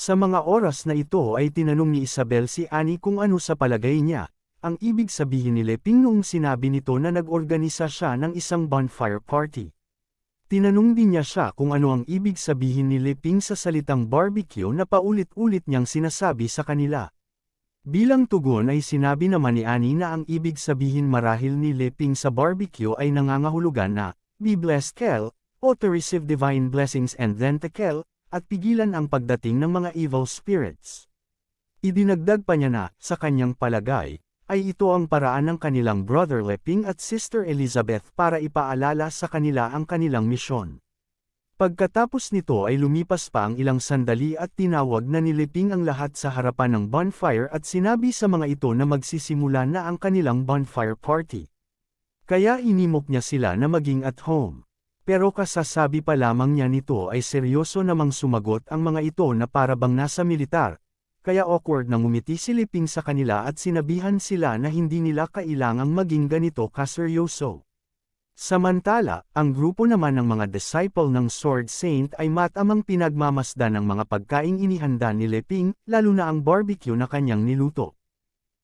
Sa mga oras na ito ay tinanong ni Isabel si Annie kung ano sa palagay niya, ang ibig sabihin ni Leping noong sinabi nito na nag-organisa siya ng isang bonfire party. Tinanong din niya siya kung ano ang ibig sabihin ni Leping sa salitang barbecue na paulit-ulit niyang sinasabi sa kanila. Bilang tugon ay sinabi naman ni Annie na ang ibig sabihin marahil ni Leping sa barbecue ay nangangahulugan na, "Be blessed Kel," o "To receive divine blessings and then to Kel," at pigilan ang pagdating ng mga evil spirits. Idinagdag pa niya na, sa kanyang palagay, ay ito ang paraan ng kanilang brother Leping at sister Elizabeth para ipaalala sa kanila ang kanilang misyon. Pagkatapos nito ay lumipas pa ang ilang sandali at tinawag na ni Leping ang lahat sa harapan ng bonfire at sinabi sa mga ito na magsisimula na ang kanilang bonfire party. Kaya inimok niya sila na maging at home. Pero kasasabi pa lamang niya nito ay seryoso namang sumagot ang mga ito na para bang nasa militar, kaya awkward na ngumiti si Leping sa kanila at sinabihan sila na hindi nila kailangang maging ganito kaseryoso. Samantala, ang grupo naman ng mga disciple ng Sword Saint ay matamang pinagmamasdan ng mga pagkaing inihanda ni Leping, lalo na ang barbecue na kanyang niluto.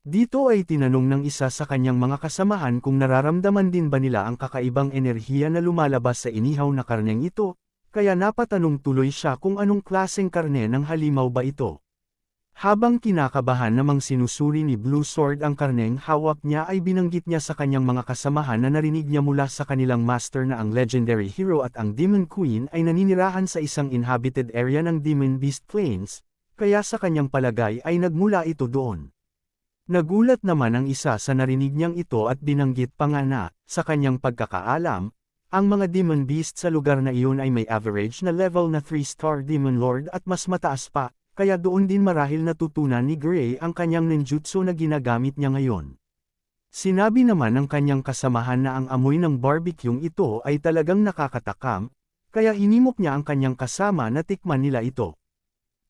Dito ay tinanong ng isa sa kanyang mga kasamahan kung nararamdaman din ba nila ang kakaibang enerhiya na lumalabas sa inihaw na karneng ito, kaya napatanong tuloy siya kung anong klaseng karne ng halimaw ba ito. Habang kinakabahan namang sinusuri ni Blue Sword ang karneng hawak niya ay binanggit niya sa kanyang mga kasamahan na narinig niya mula sa kanilang master na ang legendary hero at ang Demon Queen ay naninirahan sa isang inhabited area ng Demon Beast Plains, kaya sa kanyang palagay ay nagmula ito doon. Nagulat naman ang isa sa narinig niyang ito at binanggit pa nga na, sa kanyang pagkakaalam, ang mga Demon Beast sa lugar na iyon ay may average na level na 3-star Demon Lord at mas mataas pa, kaya doon din marahil natutunan ni Gray ang kanyang ninjutsu na ginagamit niya ngayon. Sinabi naman ng kanyang kasamahan na ang amoy ng barbecueng ito ay talagang nakakatakam, kaya hinimok niya ang kanyang kasama na tikman nila ito.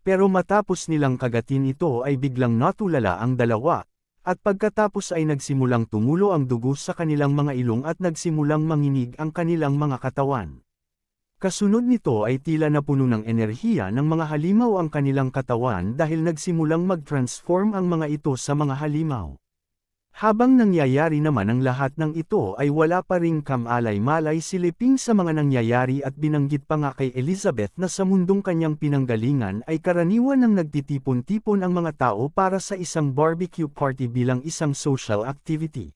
Pero matapos nilang kagatin ito ay biglang natulala ang dalawa, at pagkatapos ay nagsimulang tumulo ang dugo sa kanilang mga ilong at nagsimulang manginig ang kanilang mga katawan. Kasunod nito ay tila napuno ng enerhiya ng mga halimaw ang kanilang katawan dahil nagsimulang mag-transform ang mga ito sa mga halimaw. Habang nangyayari naman ang lahat ng ito ay wala pa ring kamalay-malay si Leping sa mga nangyayari at binanggit pa nga kay Elizabeth na sa mundong kanyang pinanggalingan ay karaniwan ng nagtitipon-tipon ang mga tao para sa isang barbecue party bilang isang social activity.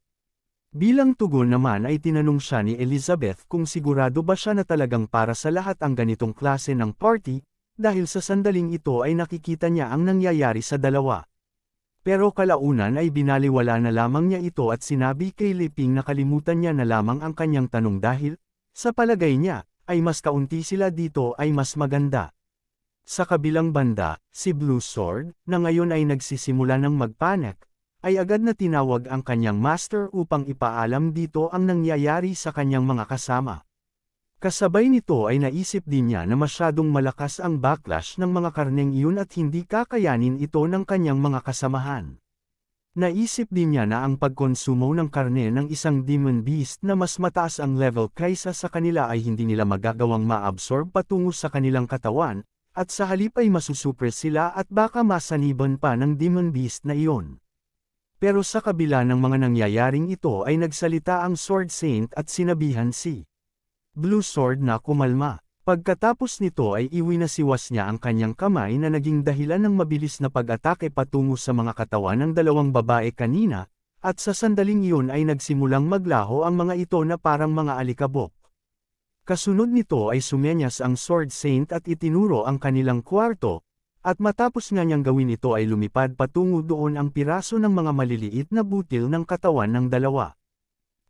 Bilang tugon naman ay tinanong siya ni Elizabeth kung sigurado ba siya na talagang para sa lahat ang ganitong klase ng party, dahil sa sandaling ito ay nakikita niya ang nangyayari sa dalawa. Pero kalaunan ay binaliwala na lamang niya ito at sinabi kay Leping na kalimutan niya na lamang ang kanyang tanong dahil, sa palagay niya, ay mas kaunti sila dito ay mas maganda. Sa kabilang banda, si Blue Sword, na ngayon ay nagsisimula ng magpanik, ay agad na tinawag ang kanyang master upang ipaalam dito ang nangyayari sa kanyang mga kasama. Kasabay nito ay naisip din niya na masyadong malakas ang backlash ng mga karneng iyon at hindi kakayanin ito ng kanyang mga kasamahan. Naisip din niya na ang pagkonsumo ng karne ng isang Demon Beast na mas mataas ang level kaysa sa kanila ay hindi nila magagawang ma-absorb patungo sa kanilang katawan, at sa halip ay masusuppress sila at baka masaniban pa ng Demon Beast na iyon. Pero sa kabila ng mga nangyayaring ito ay nagsalita ang Sword Saint at sinabihan si Blue Sword na kumalma. Pagkatapos nito ay iwinasiwas niya ang kanyang kamay na naging dahilan ng mabilis na pag-atake patungo sa mga katawan ng dalawang babae kanina, at sa sandaling iyon ay nagsimulang maglaho ang mga ito na parang mga alikabok. Kasunod nito ay sumenyas ang Sword Saint at itinuro ang kanilang kwarto, at matapos nga niyang gawin ito ay lumipad patungo doon ang piraso ng mga maliliit na butil ng katawan ng dalawa.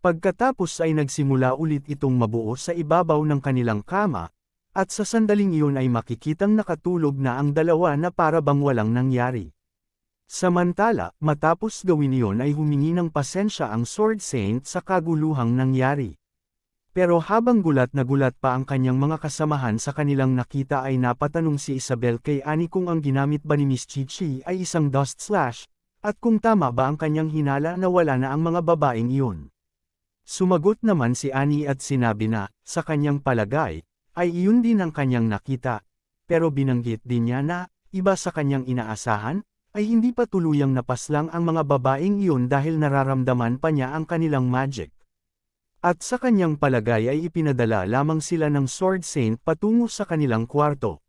Pagkatapos ay nagsimula ulit itong mabuo sa ibabaw ng kanilang kama, at sa sandaling iyon ay makikitang nakatulog na ang dalawa na para bang walang nangyari. Samantala, matapos gawin iyon ay humingi ng pasensya ang Sword Saint sa kaguluhang nangyari. Pero habang gulat na gulat pa ang kanyang mga kasamahan sa kanilang nakita ay napatanong si Isabel kay Annie kung ang ginamit ba ni Miss Chichi ay isang dust slash, at kung tama ba ang kanyang hinala na wala na ang mga babaeng iyon. Sumagot naman si Annie at sinabi na, sa kanyang palagay, ay iyon din ang kanyang nakita, pero binanggit din niya na, iba sa kanyang inaasahan, ay hindi pa tuluyang napaslang ang mga babaeng iyon dahil nararamdaman pa niya ang kanilang magic. At sa kanyang palagay ay ipinadala lamang sila ng Sword Saint patungo sa kanilang kwarto.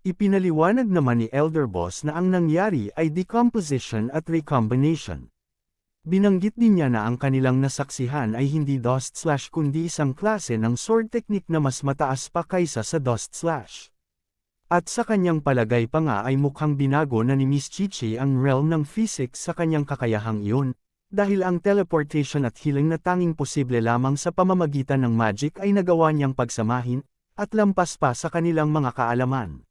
Ipinaliwanag naman ni Elder Boss na ang nangyari ay decomposition at recombination. Binanggit din niya na ang kanilang nasaksihan ay hindi Dust Slash kundi isang klase ng sword technique na mas mataas pa kaysa sa Dust Slash. At sa kanyang palagay pa nga ay mukhang binago na ni Miss Chi-Chi ang realm ng physics sa kanyang kakayahang iyon, dahil ang teleportation at healing na tanging posible lamang sa pamamagitan ng magic ay nagawa niyang pagsamahin, at lampas pa sa kanilang mga kaalaman.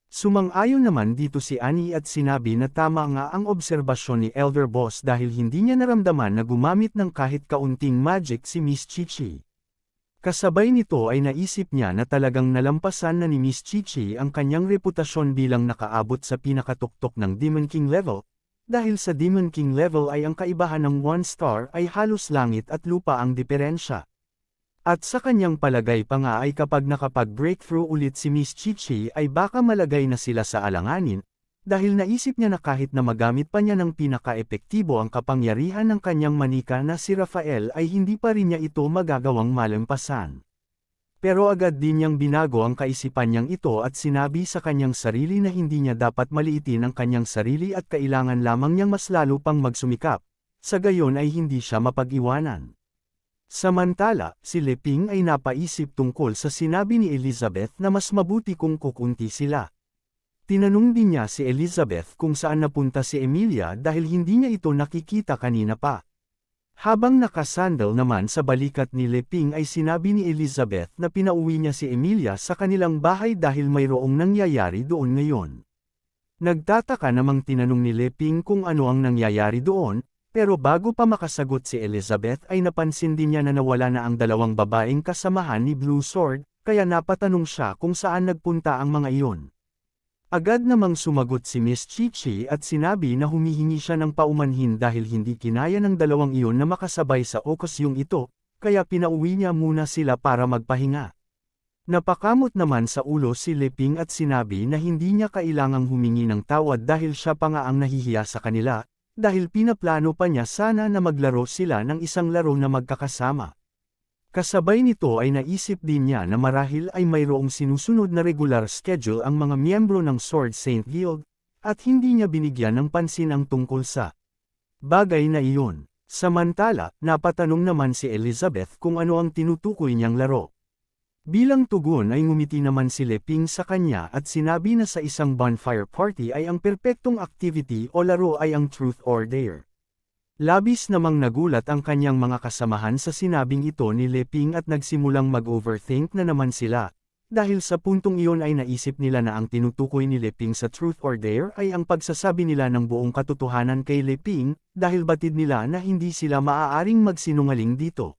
Sumang-ayon naman dito si Annie at sinabi na tama nga ang obserbasyon ni Elder Boss dahil hindi niya naramdaman na gumamit ng kahit kaunting magic si Miss Chi-Chi. Kasabay nito ay naisip niya na talagang nalampasan na ni Miss Chi-Chi ang kanyang reputasyon bilang nakaabot sa pinakatuktok ng Demon King level, dahil sa Demon King level ay ang kaibahan ng 1 star ay halos langit at lupa ang diferensya. At sa kanyang palagay pa nga ay kapag nakapag-breakthrough ulit si Miss Chi-Chi ay baka malagay na sila sa alanganin, dahil naisip niya na kahit na magamit pa niya ng pinaka-epektibo ang kapangyarihan ng kanyang manika na si Rafael ay hindi pa rin niya ito magagawang malampasan. Pero agad din niyang binago ang kaisipan niyang ito at sinabi sa kanyang sarili na hindi niya dapat maliitin ang kanyang sarili at kailangan lamang niyang mas lalo pang magsumikap, sa gayon ay hindi siya mapag-iwanan. Samantala, si Leping ay napaisip tungkol sa sinabi ni Elizabeth na mas mabuti kung kukunti sila. Tinanong din niya si Elizabeth kung saan napunta si Emilia dahil hindi niya ito nakikita kanina pa. Habang nakasandal naman sa balikat ni Leping ay sinabi ni Elizabeth na pinauwi niya si Emilia sa kanilang bahay dahil mayroong nangyayari doon ngayon. Nagtataka namang tinanong ni Leping kung ano ang nangyayari doon, pero bago pa makasagot si Elizabeth ay napansin din niya na nawala na ang dalawang babaeng kasamahan ni Blue Sword, kaya napatanong siya kung saan nagpunta ang mga iyon. Agad namang sumagot si Miss Chi-Chi at sinabi na humihingi siya ng paumanhin dahil hindi kinaya ng dalawang iyon na makasabay sa okasyong ito, kaya pinauwi niya muna sila para magpahinga. Napakamot naman sa ulo si Leping at sinabi na hindi niya kailangang humingi ng tawad dahil siya pa nga ang nahihiya sa kanila, dahil pinaplano pa niya sana na maglaro sila ng isang laro na magkakasama. Kasabay nito ay naisip din niya na marahil ay mayroong sinusunod na regular schedule ang mga miyembro ng Sword Saint Guild, at hindi niya binigyan ng pansin ang tungkol sa bagay na iyon. Samantala, napatanong naman si Elizabeth kung ano ang tinutukoy niyang laro. Bilang tugon ay ngumiti naman si Leping sa kanya at sinabi na sa isang bonfire party ay ang perpektong activity o laro ay ang Truth or Dare. Labis namang nagulat ang kanyang mga kasamahan sa sinabing ito ni Leping at nagsimulang mag-overthink na naman sila, dahil sa puntong iyon ay naisip nila na ang tinutukoy ni Leping sa Truth or Dare ay ang pagsasabi nila ng buong katotohanan kay Leping, dahil batid nila na hindi sila maaaring magsinungaling dito.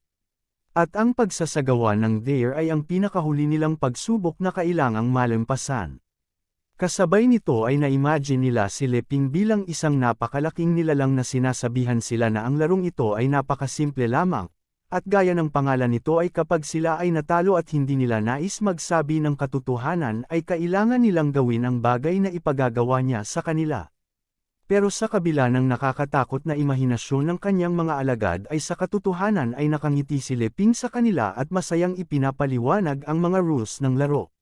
At ang pagsasagawa ng dare ay ang pinakahuli nilang pagsubok na kailangang malampasan. Kasabay nito ay na-imagine nila si Leping bilang isang napakalaking nilalang na sinasabihan sila na ang larong ito ay napakasimple lamang, at gaya ng pangalan nito ay kapag sila ay natalo at hindi nila nais magsabi ng katotohanan ay kailangan nilang gawin ang bagay na ipagagawa niya sa kanila. Pero sa kabila ng nakakatakot na imahinasyon ng kanyang mga alagad ay sa katotohanan ay nakangiti si Leping sa kanila at masayang ipinapaliwanag ang mga rules ng laro.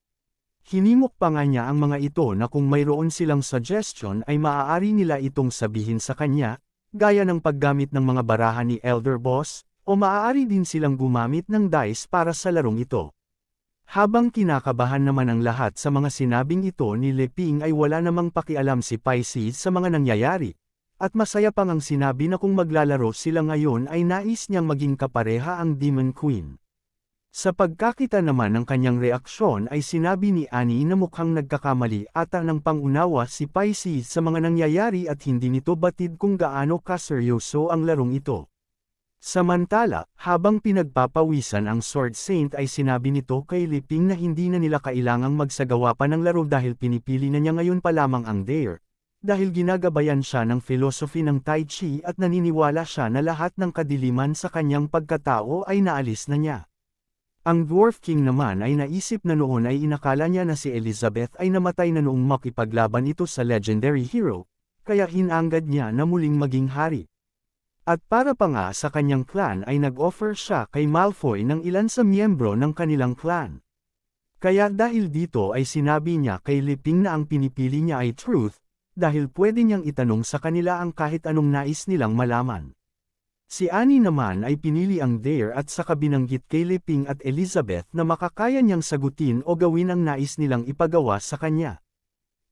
Hinimok pa nga niya ang mga ito na kung mayroon silang suggestion ay maaari nila itong sabihin sa kanya, gaya ng paggamit ng mga barahan ni Elder Boss, o maaari din silang gumamit ng dice para sa larong ito. Habang kinakabahan naman ang lahat sa mga sinabing ito ni Leping ay wala namang pakialam si Pisces sa mga nangyayari, at masaya pang ang sinabi na kung maglalaro sila ngayon ay nais niyang maging kapareha ang Demon Queen. Sa pagkakita naman ng kanyang reaksyon ay sinabi ni Annie na mukhang nagkakamali ata ng pangunawa si Pisces sa mga nangyayari at hindi nito batid kung gaano kaseryoso ang larong ito. Samantala, habang pinagpapawisan ang Sword Saint ay sinabi nito kay Leping na hindi na nila kailangang magsagawa pa ng laro dahil pinipili na niya ngayon pa lamang ang dare, dahil ginagabayan siya ng philosophy ng Tai Chi at naniniwala siya na lahat ng kadiliman sa kanyang pagkatao ay naalis na niya. Ang Dwarf King naman ay naisip na noon ay inakala niya na si Elizabeth ay namatay na noong makipaglaban ito sa legendary hero, kaya hinanggad niya na muling maging hari. At para pa nga sa kanyang clan ay nag-offer siya kay Malfoy ng ilan sa miyembro ng kanilang clan. Kaya dahil dito ay sinabi niya kay Liping na ang pinipili niya ay truth, dahil pwede niyang itanong sa kanila ang kahit anong nais nilang malaman. Si Annie naman ay pinili ang dare at saka binanggit kay Liping at Elizabeth na makakaya niyang sagutin o gawin ang nais nilang ipagawa sa kanya.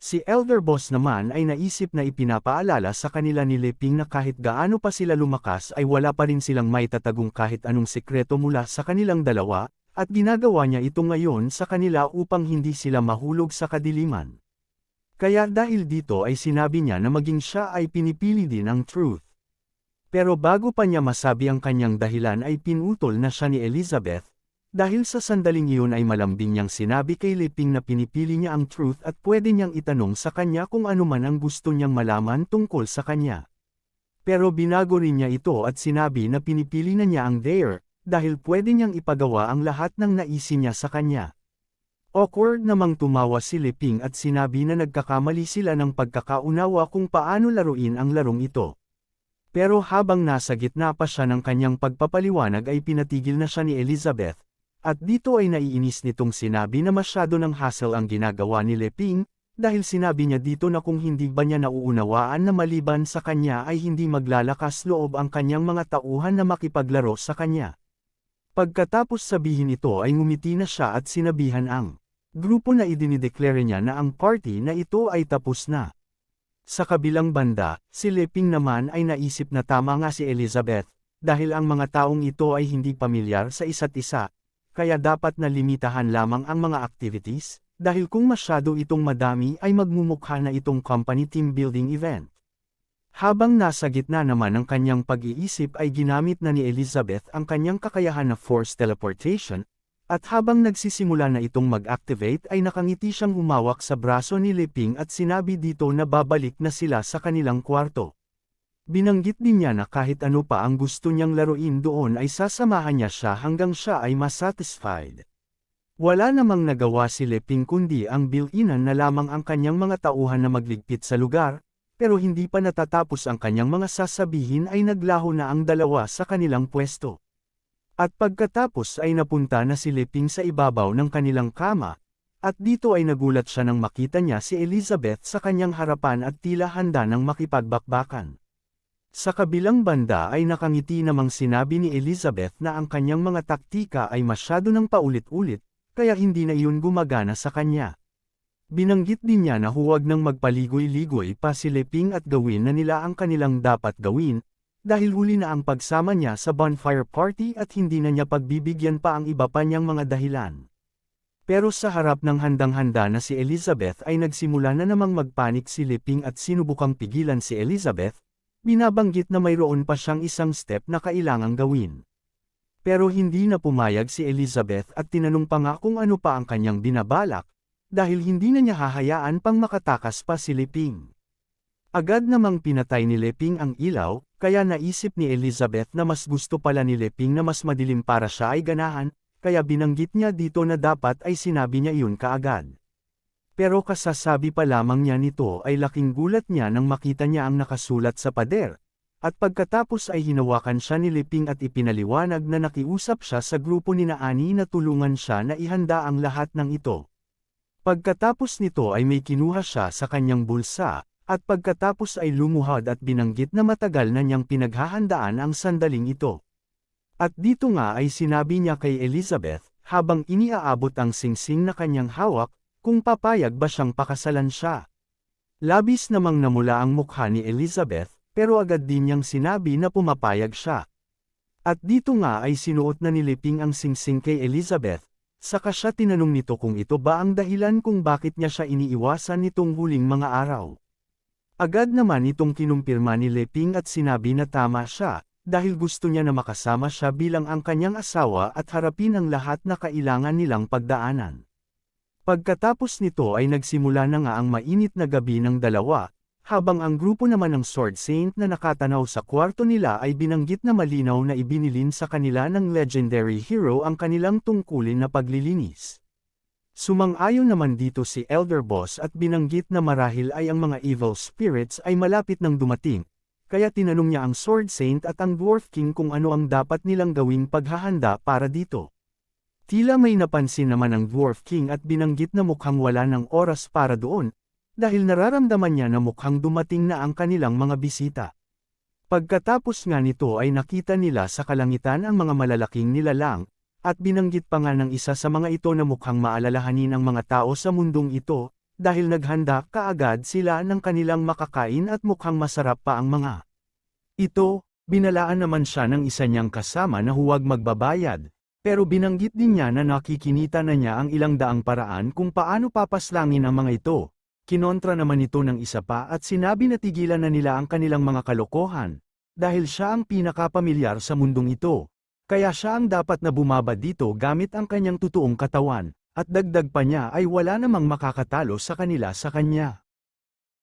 Si Elder Boss naman ay naisip na ipinapaalala sa kanila ni Liping na kahit gaano pa sila lumakas ay wala pa rin silang maitatagong kahit anong sekreto mula sa kanilang dalawa, at ginagawa niya ito ngayon sa kanila upang hindi sila mahulog sa kadiliman. Kaya dahil dito ay sinabi niya na maging siya ay pinipili din ang truth. Pero bago pa niya masabi ang kanyang dahilan ay pinutol na siya ni Elizabeth, dahil sa sandaling iyon ay malambing niyang sinabi kay Liping na pinipili niya ang truth at pwede niyang itanong sa kanya kung ano man ang gusto niyang malaman tungkol sa kanya. Pero binago rin niya ito at sinabi na pinipili na niya ang dare, dahil pwede niyang ipagawa ang lahat ng naisin niya sa kanya. Awkward namang tumawa si Liping at sinabi na nagkakamali sila ng pagkakaunawa kung paano laruin ang larong ito. Pero habang nasa gitna pa siya ng kanyang pagpapaliwanag ay pinatigil na siya ni Elizabeth, at dito ay naiinis nitong sinabi na masyado ng hassle ang ginagawa ni Liping, dahil sinabi niya dito na kung hindi ba niya nauunawaan na maliban sa kanya ay hindi maglalakas loob ang kanyang mga tauhan na makipaglaro sa kanya. Pagkatapos sabihin ito ay ngumiti na siya at sinabihan ang grupo na idinideklara niya na ang party na ito ay tapos na. Sa kabilang banda, si Liping naman ay naisip na tama nga si Elizabeth, dahil ang mga taong ito ay hindi pamilyar sa isa't isa, kaya dapat na limitahan lamang ang mga activities, dahil kung masyado itong madami ay magmumukha na itong company team building event. Habang nasa gitna naman ng kanyang pag-iisip ay ginamit na ni Elizabeth ang kanyang kakayahan na force teleportation, at habang nagsisimula na itong mag-activate ay nakangiti siyang humawak sa braso ni Liping at sinabi dito na babalik na sila sa kanilang kwarto. Binanggit din niya na kahit ano pa ang gusto niyang laruin doon ay sasamahan niya siya hanggang siya ay masatisfied. Wala namang nagawa si Liping kundi ang built-inan na lamang ang kanyang mga tauhan na magligpit sa lugar, pero hindi pa natatapos ang kanyang mga sasabihin ay naglaho na ang dalawa sa kanilang pwesto. At pagkatapos ay napunta na si Liping sa ibabaw ng kanilang kama, at dito ay nagulat siya nang makita niya si Elizabeth sa kanyang harapan at tila handa ng makipagbakbakan. Sa kabilang banda ay nakangiti namang sinabi ni Elizabeth na ang kanyang mga taktika ay masyado ng paulit-ulit, kaya hindi na iyon gumagana sa kanya. Binanggit din niya na huwag nang magpaligoy-ligoy pa si Liping at gawin na nila ang kanilang dapat gawin, dahil huli na ang pagsama niya sa bonfire party at hindi na niya pagbibigyan pa ang iba pa niyang mga dahilan. Pero sa harap ng handang-handa na si Elizabeth ay nagsimula na namang magpanik si Liping at sinubukang pigilan si Elizabeth, binabanggit na mayroon pa siyang isang step na kailangang gawin. Pero hindi na pumayag si Elizabeth at tinanong pa nga kung ano pa ang kanyang binabalak, dahil hindi na niya hahayaan pang makatakas pa si Liping. Agad namang pinatay ni Liping ang ilaw, kaya naisip ni Elizabeth na mas gusto pala ni Liping na mas madilim para siya ay ganahan, kaya binanggit niya dito na dapat ay sinabi niya iyon kaagad. Pero kasasabi pa lamang niya nito ay laking gulat niya nang makita niya ang nakasulat sa pader, at pagkatapos ay hinawakan siya ni Liping at ipinaliwanag na nakiusap siya sa grupo ni Annie na tulungan siya na ihanda ang lahat ng ito. Pagkatapos nito ay may kinuha siya sa kanyang bulsa, at pagkatapos ay lumuhad at binanggit na matagal na niyang pinaghahandaan ang sandaling ito. At dito nga ay sinabi niya kay Elizabeth, habang iniaabot ang singsing na kanyang hawak, kung papayag ba siyang pakasalan siya. Labis namang namula ang mukha ni Elizabeth, pero agad din niyang sinabi na pumapayag siya. At dito nga ay sinuot na ni Liping ang singsing kay Elizabeth, saka siya tinanong nito kung ito ba ang dahilan kung bakit niya siya iniiwasan nitong huling mga araw. Agad naman itong kinumpirma ni Liping at sinabi na tama siya, dahil gusto niya na makasama siya bilang ang kanyang asawa at harapin ang lahat na kailangan nilang pagdaanan. Pagkatapos nito ay nagsimula na nga ang mainit na gabi ng dalawa, habang ang grupo naman ng Sword Saint na nakatanaw sa kwarto nila ay binanggit na malinaw na ibinilin sa kanila ng legendary hero ang kanilang tungkulin na paglilinis. Sumang-ayon naman dito si Elder Boss at binanggit na marahil ay ang mga evil spirits ay malapit nang dumating, kaya tinanong niya ang Sword Saint at ang Dwarf King kung ano ang dapat nilang gawing paghahanda para dito. Tila may napansin naman ang Dwarf King at binanggit na mukhang wala ng oras para doon, dahil nararamdaman niya na mukhang dumating na ang kanilang mga bisita. Pagkatapos nga nito ay nakita nila sa kalangitan ang mga malalaking nilalang, at binanggit pa nga ng isa sa mga ito na mukhang maalalahanin ang mga tao sa mundong ito, dahil naghanda kaagad sila ng kanilang makakain at mukhang masarap pa ang mga ito. Binalaan naman siya ng isa niyang kasama na huwag magbabayad, pero binanggit din niya na nakikinita na niya ang ilang daang paraan kung paano papaslangin ang mga ito. Kinontra naman ito ng isa pa at sinabi na tigilan na nila ang kanilang mga kalokohan, dahil siya ang pinakapamilyar sa mundong ito. Kaya siya ang dapat na bumaba dito gamit ang kanyang totoong katawan, at dagdag pa niya ay wala namang makakatalo sa kanila sa kanya.